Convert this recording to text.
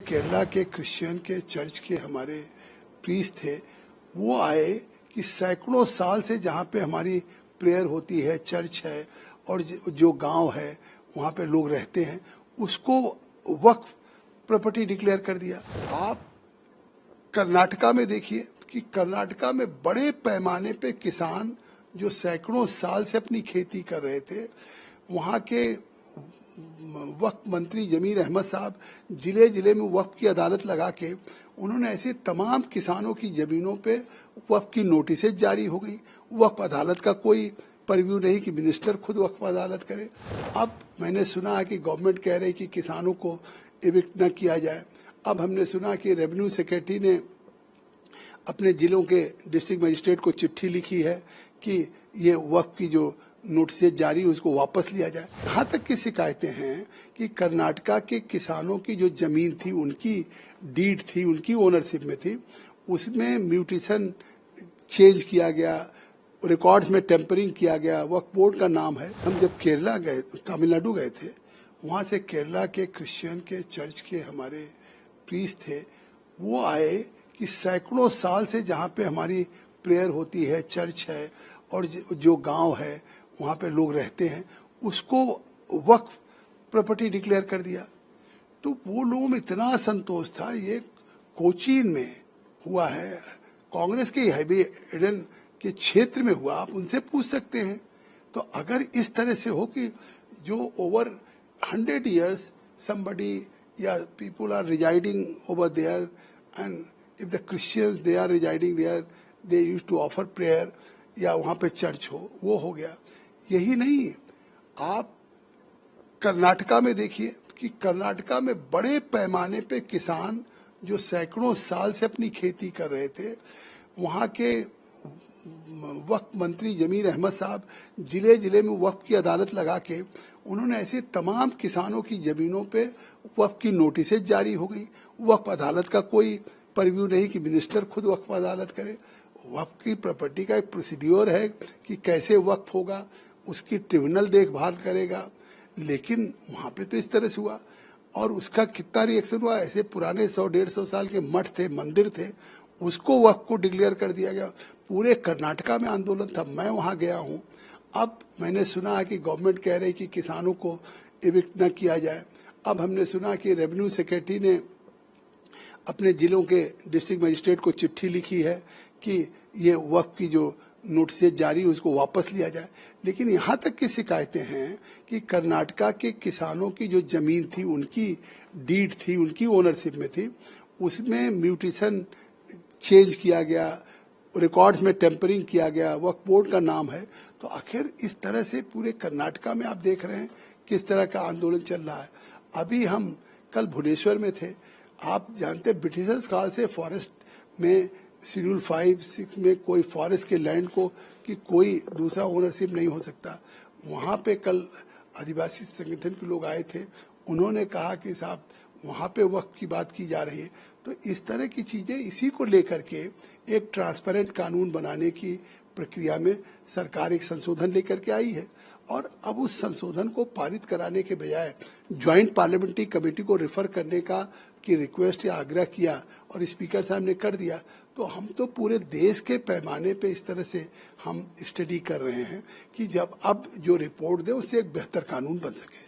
केरला के क्रिश्चियन के चर्च के हमारे प्रीस्ट थे, वो आए कि सैकड़ों साल से जहाँ पे हमारी प्रेयर होती है, चर्च है और जो गांव है वहाँ पे लोग रहते हैं, उसको वक्फ प्रॉपर्टी डिक्लेयर कर दिया। आप कर्नाटका में देखिए कि कर्नाटका में बड़े पैमाने पे किसान जो सैकड़ों साल से अपनी खेती कर रहे थे, वहाँ के वक्फ मंत्री जमीर अहमद साहब जिले जिले में वक्फ की अदालत लगा के उन्होंने ऐसे तमाम किसानों की जमीनों पे वक्फ की नोटिसेज जारी हो गई। वक्फ अदालत का कोई परव्यू नहीं कि मिनिस्टर खुद वक्फ अदालत करे। अब मैंने सुना है कि गवर्नमेंट कह रही कि किसानों को एविक्ट न किया जाए। अब हमने सुना कि रेवेन्यू सेक्रेटरी ने अपने जिलों के डिस्ट्रिक्ट मजिस्ट्रेट को चिट्ठी लिखी है कि ये वक्फ की जो नोटिस जारी उसको वापस लिया जाए। यहाँ तक की शिकायतें हैं कि कर्नाटका के किसानों की जो जमीन थी, उनकी डीड थी, उनकी ओनरशिप में थी, उसमें म्यूटेशन चेंज किया गया, रिकॉर्ड्स में टेम्परिंग किया गया, वक्फ बोर्ड का नाम है। हम जब केरला गए, तमिलनाडु गए थे, वहाँ से केरला के क्रिश्चियन के चर्च के हमारे प्रीस्ट थे, वो आए कि सैकड़ों साल से जहाँ पे हमारी प्रेयर होती है, चर्च है और जो गांव है वहाँ पे लोग रहते हैं, उसको वक्फ प्रॉपर्टी डिक्लेयर कर दिया। तो वो लोगों में इतना संतोष था। ये कोचीन में हुआ है, कांग्रेस के हाईवेडन के क्षेत्र में हुआ, आप उनसे पूछ सकते हैं। तो अगर इस तरह से हो कि जो ओवर 100 years somebody या people are residing over there and if the Christians they are residing there, they used to offer prayer, या वहाँ पे चर्च हो, वो हो गया। यही नहीं, आप कर्नाटका में देखिए कि कर्नाटका में बड़े पैमाने पे किसान जो सैकड़ों साल से अपनी खेती कर रहे थे, वहाँ के वक्फ मंत्री जमीर अहमद साहब जिले जिले में वक्फ की अदालत लगा के उन्होंने ऐसे तमाम किसानों की जमीनों पे वक्फ की नोटिसेज जारी हो गई। वक्फ अदालत का कोई परव्यू नहीं कि मिनिस्टर खुद वक्फ अदालत करे। वक्फ की प्रॉपर्टी का एक प्रोसीड्योर है कि कैसे वक्फ होगा, उसकी ट्रिब्यूनल देखभाल करेगा। लेकिन वहाँ पे तो इस तरह से हुआ और उसका कितना रिएक्शन हुआ। ऐसे पुराने 100-150 साल के मठ थे, मंदिर थे, उसको वक्फ को डिक्लेयर कर दिया गया। पूरे कर्नाटका में आंदोलन था, मैं वहाँ गया हूँ। अब मैंने सुना है कि गवर्नमेंट कह रही कि किसानों को एविक्ट न किया जाए। अब हमने सुना कि रेवेन्यू सेक्रेटरी ने अपने जिलों के डिस्ट्रिक्ट मजिस्ट्रेट को चिट्ठी लिखी है कि ये वक्फ की जो नोटिस जारी उसको वापस लिया जाए। लेकिन यहाँ तक की शिकायतें हैं कि कर्नाटका के किसानों की जो जमीन थी, उनकी डीड थी, उनकी ओनरशिप में थी, उसमें म्यूटेशन चेंज किया गया, रिकॉर्ड्स में टेम्परिंग किया गया, वक्फ बोर्ड का नाम है। तो आखिर इस तरह से पूरे कर्नाटका में आप देख रहे हैं किस तरह का आंदोलन चल रहा है। अभी हम कल भुवनेश्वर में थे। आप जानते हैं ब्रिटिशर्स काल से फॉरेस्ट में शेड्यूल 5-6 में कोई फॉरेस्ट के लैंड को कि कोई दूसरा ओनरशिप नहीं हो सकता। वहाँ पे कल आदिवासी संगठन के लोग आए थे, उन्होंने कहा कि साहब वहाँ पे वक्फ की बात की जा रही है। तो इस तरह की चीजें, इसी को लेकर के एक ट्रांसपेरेंट कानून बनाने की प्रक्रिया में सरकार एक संशोधन लेकर के आई है और अब उस संशोधन को पारित कराने के बजाय ज्वाइंट पार्लियामेंट्री कमेटी को रेफर करने का की रिक्वेस्ट या आग्रह किया और स्पीकर साहब ने कर दिया। तो हम तो पूरे देश के पैमाने पे इस तरह से हम स्टडी कर रहे हैं कि जब अब जो रिपोर्ट दे उससे एक बेहतर कानून बन सके।